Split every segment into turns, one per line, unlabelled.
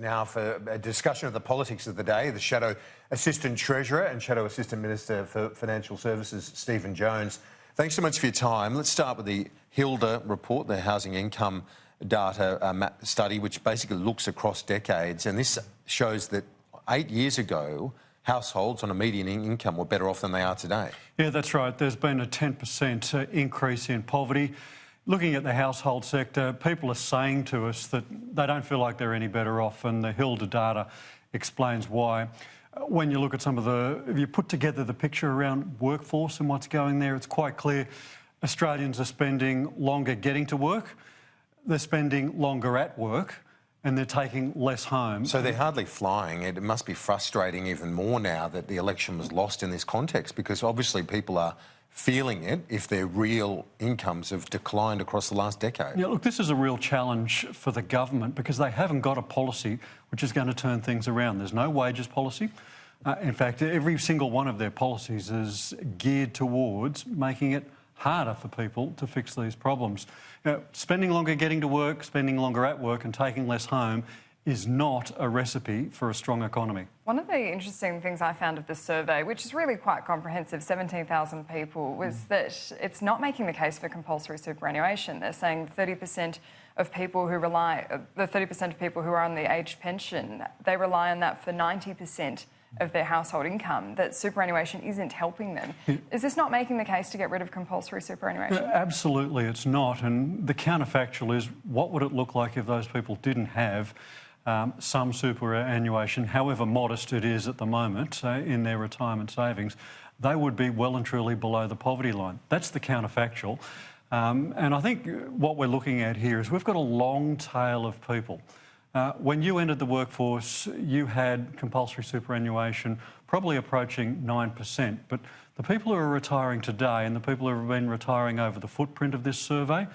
now for a discussion of the politics of the day. The Shadow Assistant Treasurer and Shadow Assistant Minister for Financial Services, Stephen Jones. Thanks so much for your time. Let's start with the HILDA report, the Housing Income Data study, which basically looks across decades. And this shows that 8 years ago, households on a median income were better off than they are today.
Yeah, that's right. There's been a 10% increase in poverty. Looking at the household sector, people are saying to us that they don't feel like they're any better off, and the HILDA data explains why. When you look at if you put together the picture around workforce and what's going there, it's quite clear Australians are spending longer getting to work, they're spending longer at work, and they're taking less home.
So they're hardly flying. It must be frustrating even more now that the election was lost in this context, because obviously people are feeling it if their real incomes have declined across the last decade.
Yeah, look, this is a real challenge for the government because they haven't got a policy which is going to turn things around. There's no wages policy. In fact, every single one of their policies is geared towards making it harder for people to fix these problems. You know, spending longer getting to work, spending longer at work and taking less home is not a recipe for a strong economy.
One of the interesting things I found of this survey, which is really quite comprehensive, 17,000 people, was that it's not making the case for compulsory superannuation. They're saying 30% of people who the 30% of people who are on the aged pension, they rely on that for 90% of their household income, that superannuation isn't helping them. Is this not making the case to get rid of compulsory superannuation?
Absolutely, it's not. And the counterfactual is, what would it look like if those people didn't have some superannuation, however modest it is at the moment, in their retirement savings? They would be well and truly below the poverty line. That's the counterfactual. And I think what we're looking at here is we've got a long tail of people. When you entered the workforce, you had compulsory superannuation probably approaching 9%. But the people who are retiring today and the people who have been retiring over the footprint of this survey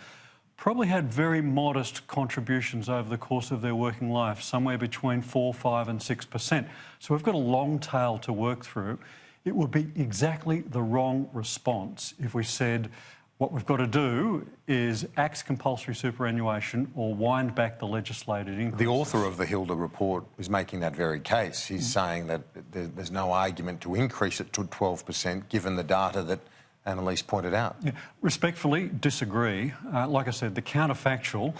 probably had very modest contributions over the course of their working life, somewhere between 4%, 5% and 6%. So we've got a long tail to work through. It would be exactly the wrong response if we said what we've got to do is axe compulsory superannuation or wind back the legislated increase.
The author of the HILDA report is making that very case. He's saying that there's no argument to increase it to 12%, given the data that Annalise pointed out.
Yeah, respectfully disagree. Like I said, the counterfactual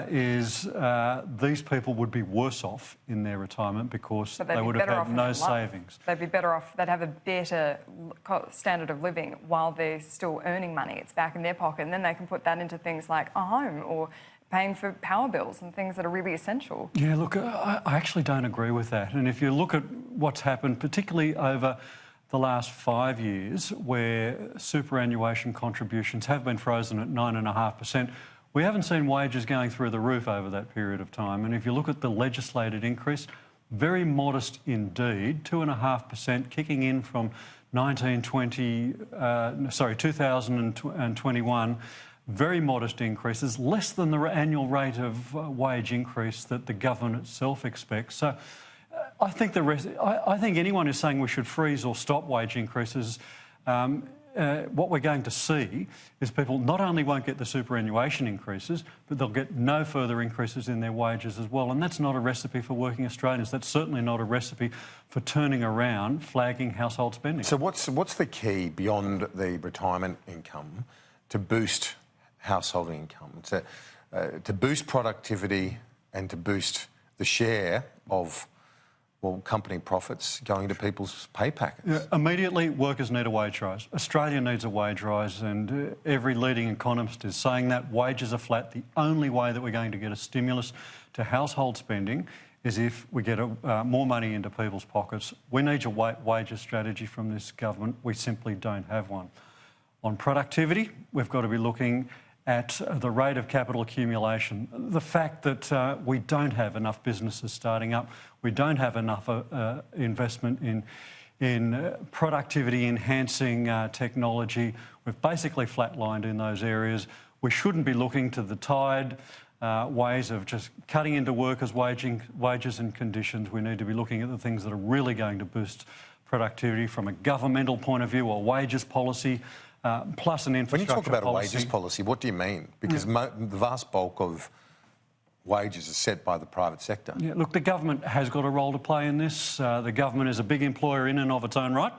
is these people would be worse off in their retirement because they would have had no savings.
They'd be better off, they'd have a better standard of living while they're still earning money. It's back in their pocket, and then they can put that into things like a home or paying for power bills and things that are really essential.
Yeah, look, I actually don't agree with that. And if you look at what's happened, particularly over the last 5 years, where superannuation contributions have been frozen at 9.5%, we haven't seen wages going through the roof over that period of time. And if you look at the legislated increase, very modest indeed, 2.5% kicking in from 2021, very modest increases, less than the annual rate of wage increase that the government itself expects. So I think anyone who's saying we should freeze or stop wage increases, what we're going to see is people not only won't get the superannuation increases, but they'll get no further increases in their wages as well. And that's not a recipe for working Australians. That's certainly not a recipe for turning around flagging household spending.
So what's the key beyond the retirement income to boost household income, to boost productivity and to boost the share of company profits going to people's pay packets?
Yeah, immediately, workers need a wage rise. Australia needs a wage rise, and every leading economist is saying that wages are flat. The only way that we're going to get a stimulus to household spending is if we get more money into people's pockets. We need a wages strategy from this government. We simply don't have one. On productivity, we've got to be looking at the rate of capital accumulation. The fact that we don't have enough businesses starting up, we don't have enough investment in productivity enhancing technology. We've basically flatlined in those areas. We shouldn't be looking to the tide ways of just cutting into workers' wages and conditions. We need to be looking at the things that are really going to boost productivity from a governmental point of view, or wages policy, plus an infrastructure policy.
When you talk about a wages policy, what do you mean? Because the vast bulk of wages are set by the private sector.
Yeah, look, the government has got a role to play in this. The government is a big employer in and of its own right.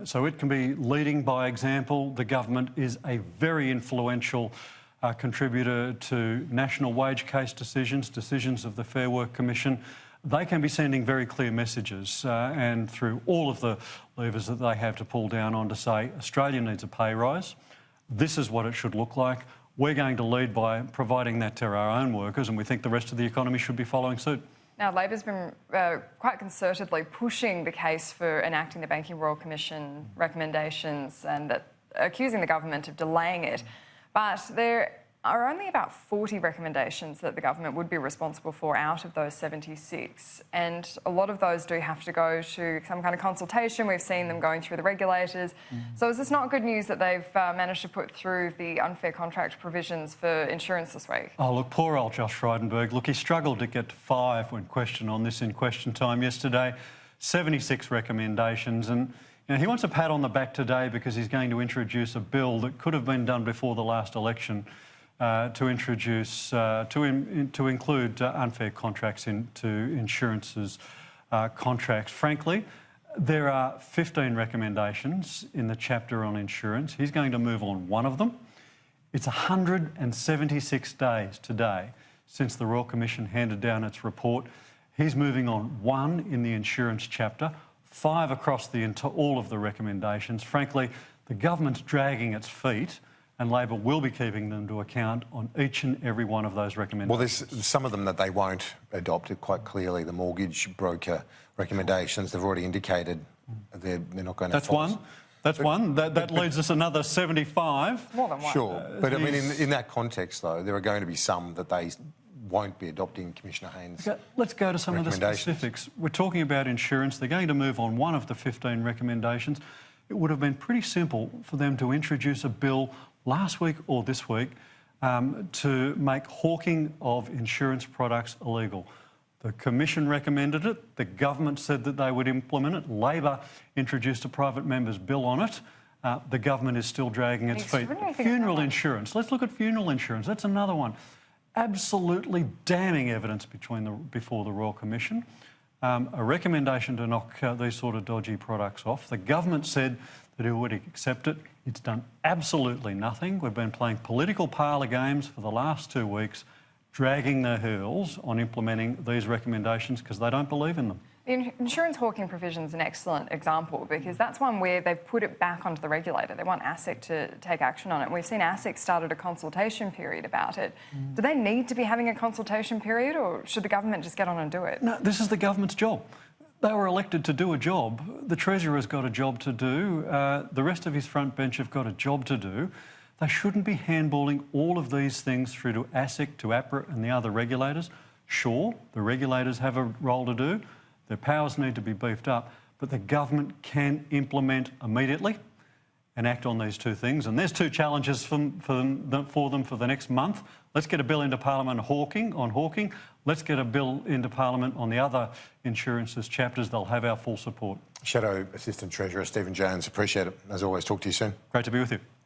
So it can be leading by example. The government is a very influential contributor to national wage case decisions of the Fair Work Commission. They can be sending very clear messages and through all of the levers that they have to pull down on to say Australia needs a pay rise. This is what it should look like. We're going to lead by providing that to our own workers, and we think the rest of the economy should be following suit.
Now, Labor's been quite concertedly pushing the case for enacting the Banking Royal Commission recommendations and accusing the government of delaying it. But there are only about 40 recommendations that the government would be responsible for out of those 76. And a lot of those do have to go to some kind of consultation. We've seen them going through the regulators. So is this not good news that they've managed to put through the unfair contract provisions for insurance this week?
Oh, look, poor old Josh Frydenberg. Look, he struggled to get to 5 when questioned on this in question time yesterday. 76 recommendations. And you know, he wants a pat on the back today because he's going to introduce a bill that could have been done before the last election to introduce, to include unfair contracts into insurance's contracts. Frankly, there are 15 recommendations in the chapter on insurance. He's going to move on one of them. It's 176 days today since the Royal Commission handed down its report. He's moving on one in the insurance chapter, 5 across all of the recommendations. Frankly, the government's dragging its feet, and Labor will be keeping them to account on each and every one of those recommendations.
Well, there's some of them that they won't adopt it quite clearly. The mortgage broker recommendations, they've already indicated they're not going to
That's one. That's one. That leaves us another 75.
More than one.
Sure. But I mean, in that context, though, there are going to be some that they won't be adopting Commissioner Haynes'
Let's go to some of the specifics. We're talking about insurance. They're going to move on one of the 15 recommendations. It would have been pretty simple for them to introduce a bill last week or this week to make hawking of insurance products illegal. The Commission recommended it. The government said that they would implement it. Labor introduced a private member's bill on it. The government is still dragging its feet. Funeral insurance. Let's look at funeral insurance. That's another one. Absolutely damning evidence before the Royal Commission. A recommendation to knock these sort of dodgy products off. The government said that it would accept it. It's done absolutely nothing. We've been playing political parlour games for the last 2 weeks, dragging their heels on implementing these recommendations because they don't believe in them.
The insurance hawking provision is an excellent example because that's one where they've put it back onto the regulator. They want ASIC to take action on it. And we've seen ASIC started a consultation period about it. Do they need to be having a consultation period, or should the government just get on and do it?
No, this is the government's job. They were elected to do a job. The Treasurer's got a job to do. The rest of his front bench have got a job to do. They shouldn't be handballing all of these things through to ASIC, to APRA and the other regulators. Sure, the regulators have a role to do. Their powers need to be beefed up, but the government can implement immediately and act on these 2 things. And there's 2 challenges for them for the next month. Let's get a bill into Parliament on hawking. Let's get a bill into Parliament on the other insurances chapters. They'll have our full support.
Shadow Assistant Treasurer Stephen Jones, appreciate it. As always, talk to you soon.
Great to be with you.